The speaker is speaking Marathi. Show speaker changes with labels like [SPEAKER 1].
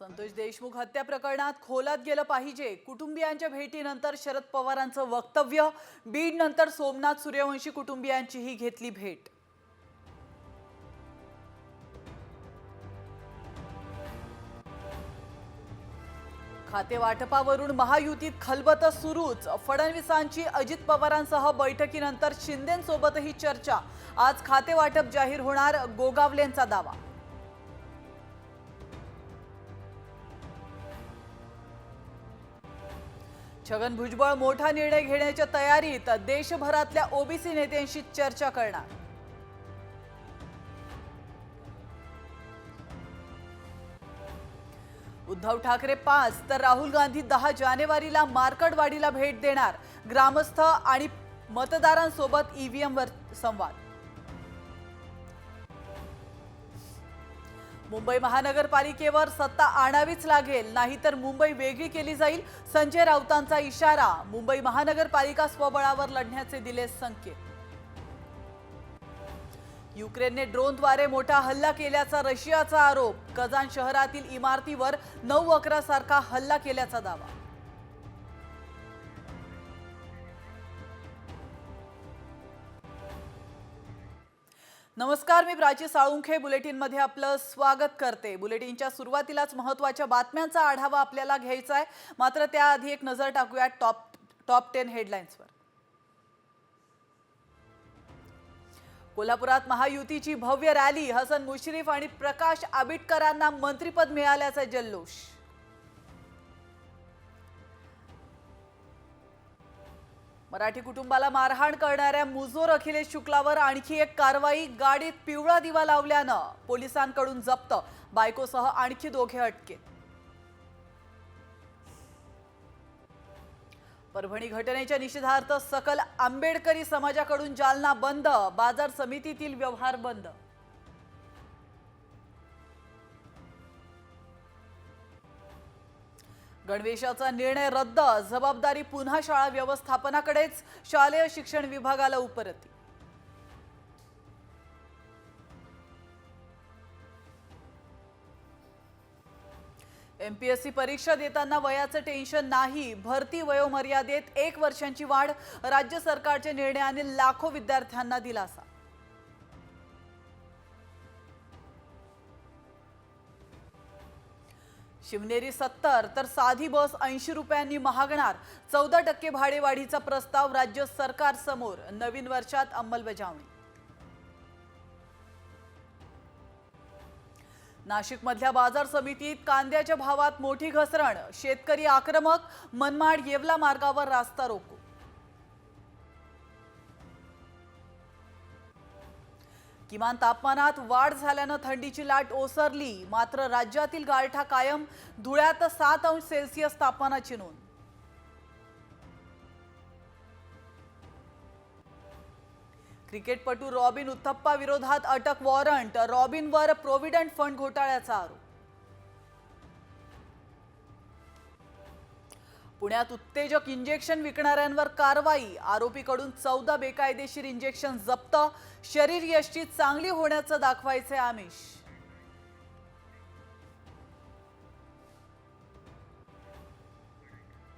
[SPEAKER 1] संतोष देशमुख हत्या प्रकरणात खोलात गेलं पाहिजे। कुटुंबियांच्या भेटीनंतर शरद पवारांचं वक्तव्य। बीड नंतर सोमनाथ सूर्यवंशी कुटुंबियांचीही घेतली भेट। खाते वाटपावरून महायुतीत खलबत सुरूच। फडणवीसांची अजित पवारांसह बैठकीनंतर शिंदेंसोबतही चर्चा। आज खाते वाटप जाहीर होणार, गोगावलेंचा दावा। छगन भुजबळ मोठा निर्णय घेण्याच्या तयारीत। देशभरातल्या ओबीसी नेत्यांशी चर्चा करणार। उद्धव ठाकरे 5 तर राहुल गांधी 10 जानेवारीला मार्कडवाडीला भेट देणार। ग्रामस्थ आणि मतदारांसोबत ईव्हीएमवर संवाद। मुंबई महानगरपालिकेवर सत्ता आणावीच लागेल, नाहीतर मुंबई वेगळी केली जाईल। संजय राऊतांचा इशारा। मुंबई महानगरपालिका स्वबळावर लढण्याचे दिले संकेत। युक्रेनने ड्रोनद्वारे मोठा हल्ला केल्याचा रशियाचा आरोप। कझान शहरातील इमारतीवर 9/11 सारखा हल्ला केल्याचा दावा। नमस्कार, मी प्राची साळुंखे बुलेटिनमध्ये आपलं स्वागत करते। बुलेटिनच्या सुरुवातीलाच महत्त्वाच्या बातम्यांचा आढावा आपल्याला घ्यायचा आहे, मात्र त्याआधी एक नजर टाकूया टॉप 10 हेडलाईन्सवर। कोल्हापुरात महायुतीची भव्य रॅली। हसन मुश्रीफ आणि प्रकाश आबिटकरांना मंत्रिपद मिळाल्याचा जल्लोष। मराठी कुटुंबाला मारहाण करणाऱ्या मुजोर अखिलेश शुक्लावर आणखी एक कारवाई। गाडीत पिवळा दिवा लावल्यानं पोलिसांकडून जप्त। बायकोसह आणखी 2 अटकेत। परभणी घटनेच्या निषेधार्थ सकल आंबेडकरी समाजाकडून जालना बंद। बाजार समितीतील व्यवहार बंद। गणवेशाचा निर्णय रद्द। जबाबदारी पुन्हा शाळा व्यवस्थापनाकडेच। शालेय शिक्षण विभागाला उपरती। एमपीएससी परीक्षा देताना वयाचं टेन्शन नाही। भरती वयोमर्यादेत 1 वर्षांची वाढ। राज्य सरकारच्या निर्णयाने लाखो विद्यार्थ्यांना दिलासा। शिवनेरी 70 तर साधी बस 80 रुपयांनी महागणार। 14% भाडेवाढीचा प्रस्ताव राज्य सरकार समोर। नवीन वर्षात अंमलबजावणी। नाशिकमधल्या बाजार समितीत कांद्याच्या भावात मोठी घसरण। शेतकरी आक्रमक। मनमाड येवला मार्गावर रास्ता रोको। किमान तापमानात वाढ झाल्यानं थंडीची लाट ओसरली, मात्र राज्यातील गारठा कायम। धुळ्यात 7 अंश सेल्सिअस तापमानाची नोंद। क्रिकेटपटू रॉबिन उथप्पा विरोधात अटक वॉरंट। रॉबिनवर प्रोव्हिडंट फंड घोटाळ्याचा आरोप। पुण्यात उत्तेजक इंजेक्शन विकणाऱ्यांवर कारवाई। आरोपीकडून 14 बेकायदेशीर इंजेक्शन जप्त। शरीर यष्टी चांगली होण्याचं दाखवायचे आमिष।